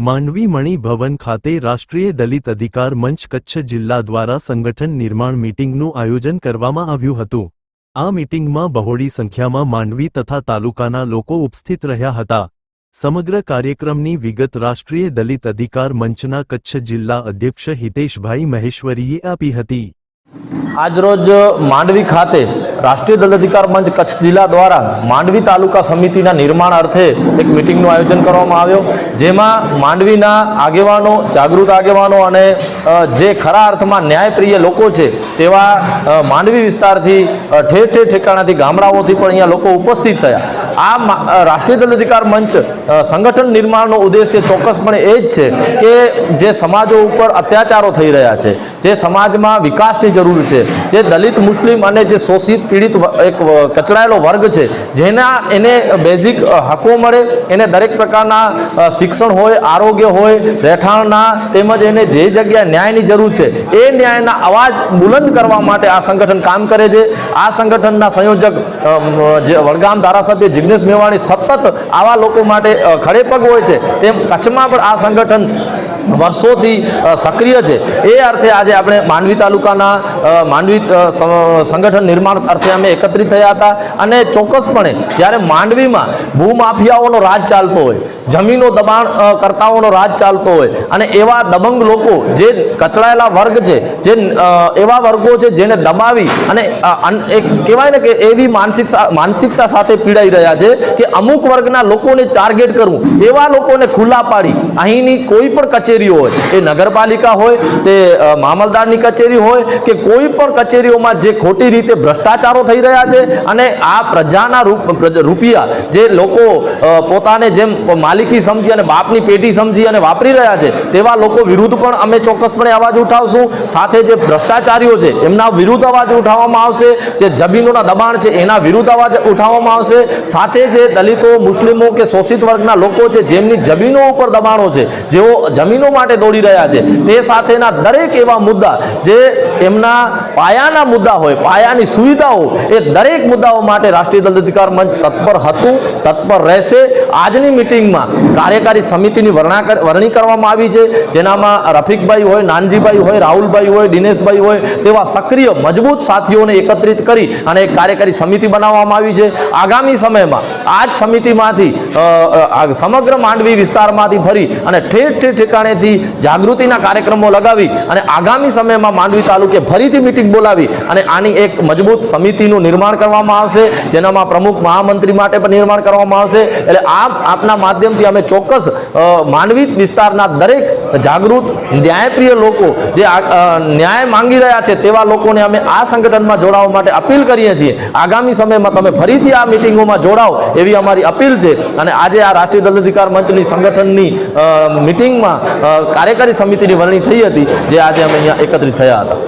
માંડવી મણિ ભવન ખાતે રાષ્ટ્રીય દલિત અધિકાર મંચ કચ્છ જિલ્લા દ્વારા સંગઠન નિર્માણ મીટિંગનું આયોજન કરવામાં આવ્યું હતું। આ મીટિંગમાં બહોળી સંખ્યામાં માંડવી તથા તાલુકાના લોકો ઉપસ્થિત રહ્યા હતા। સમગ્ર કાર્યક્રમની વિગત રાષ્ટ્રીય દલિત અધિકાર મંચના કચ્છ જિલ્લા અધ્યક્ષ હિતેશભાઈ મહેશ્વરીએ આપી હતી। આજરોજ માંડવી ખાતે રાષ્ટ્રીય દલિત અધિકાર મંચ કચ્છ જિલ્લા દ્વારા માંડવી તાલુકા સમિતિના નિર્માણ અર્થે એક મીટિંગનું આયોજન કરવામાં આવ્યો, જેમાં માંડવીના આગેવાનો, જાગૃત આગેવાનો અને જે ખરા અર્થમાં ન્યાયપ્રિય લોકો છે તેવા માંડવી વિસ્તારથી ઠેર ઠેર ઠેકાણાથી ગામડાઓથી પણ અહીંયા લોકો ઉપસ્થિત થયા। આ રાષ્ટ્રીય દલિત અધિકાર મંચ સંગઠન નિર્માણનો ઉદ્દેશ્ય ચોક્કસપણે એ જ છે કે જે સમાજો ઉપર અત્યાચારો થઈ રહ્યા છે, જે સમાજમાં વિકાસની જરૂર છે, જે દલિત, મુસ્લિમ અને જે શોષિત પીડિત એક કચડાયેલો વર્ગ છે, જેના એને બેઝિક હકો મળે, એને દરેક પ્રકારના શિક્ષણ હોય, આરોગ્ય હોય, રહેઠાણના, તેમજ એને જે જગ્યાએ ન્યાયની જરૂર છે એ ન્યાયના અવાજ બુલંદ કરવા માટે આ સંગઠન કામ કરે છે। આ સંગઠનના સંયોજક જે વડગામ ધારાસભ્ય જિગ્નેશ મેવાણી સતત આવા લોકો માટે ખડે પગ હોય છે, તેમ કચ્છમાં પણ આ સંગઠન વર્ષોથી સક્રિય છે। એ અર્થે આજે આપણે માંડવી તાલુકાના માંડવી સંગઠન નિર્માણ અર્થે અમે એકત્રિત થયા હતા અને ચોક્કસપણે જ્યારે માંડવીમાં ભૂમાફિયાઓનો રાજ ચાલતો હોય, જમીનો દબાણ કરતાઓનો રાજ ચાલતો હોય અને એવા દબંગ લોકો જે કચડાયેલા વર્ગ છે, જે એવા વર્ગો છે જેને દબાવી અને એક કહેવાય ને કે એવી માનસિકતા સાથે પીડાઈ રહ્યા છે કે અમુક વર્ગના લોકોને ટાર્ગેટ કરવું, એવા લોકોને ખુલ્લા પાડી અહીંની કોઈ પણ કચેરીઓ હોય, એ નગરપાલિકા હોય, તે મામલતદારની કચેરી હોય કે કોઈ પણ કચેરીઓમાં જે ખોટી રીતે ભ્રષ્ટાચારો થઈ રહ્યા છે અને આ પ્રજાના રૂપિયા જે લોકો પોતાને જેમ માલિકી સમજી અને બાપની પેટી સમજી અને વાપરી રહ્યા છે તેવા લોકો વિરુદ્ધ પણ અમે ચોક્કસપણે અવાજ ઉઠાવશું। સાથે જે ભ્રષ્ટાચારીઓ છે એમના વિરુદ્ધ અવાજ ઉઠાવવામાં આવશે, જે જમીનોના દબાણ છે એના વિરુદ્ધ અવાજ ઉઠાવવામાં આવશે। સાથે જે દલિતો, મુસ્લિમો કે શોષિત વર્ગના લોકો છે જેમની જમીનો ઉપર દબાણો છે, જેઓ જમીનો માટે દોડી રહ્યા છે, તે સાથેના દરેક એવા મુદ્દા જે એમના પાયાના મુદ્દા હોય, પાયાની સુવિધાઓ, એ દરેક મુદ્દાઓ માટે રાષ્ટ્રીય દલિત અધિકાર મંચ તત્પર હતું, તત્પર રહેશે। આજની મીટિંગમાં કાર્યકારી સમિતિની વરણી કરવામાં આવી છે, જેનામાં રફીકભાઈ હોય, નાનજીભાઈ હોય, રાહુલભાઈ હોય, દિનેશભાઈ હોય, તેવા સક્રિય મજબૂત સાથીઓને એકત્રિત કરી અને એક કાર્યકારી સમિતિ બનાવવામાં આવી છે। આગામી સમયમાં આ જ સમિતિમાંથી સમગ્ર માંડવી વિસ્તારમાંથી ફરી અને ઠેર ઠેર ઠેકાણેથી જાગૃતિના કાર્યક્રમો લગાવી અને આગામી સમયમાં માંડવી તાલુકે ફરીથી મીટિંગ બોલાવી અને આની એક મજબૂત સમિતિનું નિર્માણ કરવામાં આવશે, જેનામાં પ્રમુખ મહામંત્રી માટે પણ નિર્માણ કરવામાં આવશે। એટલે આપના માધ્યમથી અમે ચોક્કસ માંડવી વિસ્તારના દરેક જાગૃત ન્યાયપ્રિય લોકો જે ન્યાય માંગી રહ્યા છે તેવા લોકોને અમે આ સંગઠનમાં જોડાવા માટે અપીલ કરીએ છીએ। આગામી સમયમાં તમે ફરીથી આ મિટિંગોમાં જોડાઓ એવી અમારી અપીલ છે અને આજે આ રાષ્ટ્રીય દલિત અધિકાર મંચની સંગઠનની મિટિંગમાં કાર્યકારી સમિતિની વરણી થઈ હતી, જે આજે અમે અહીંયા એકત્રિત થયા હતા।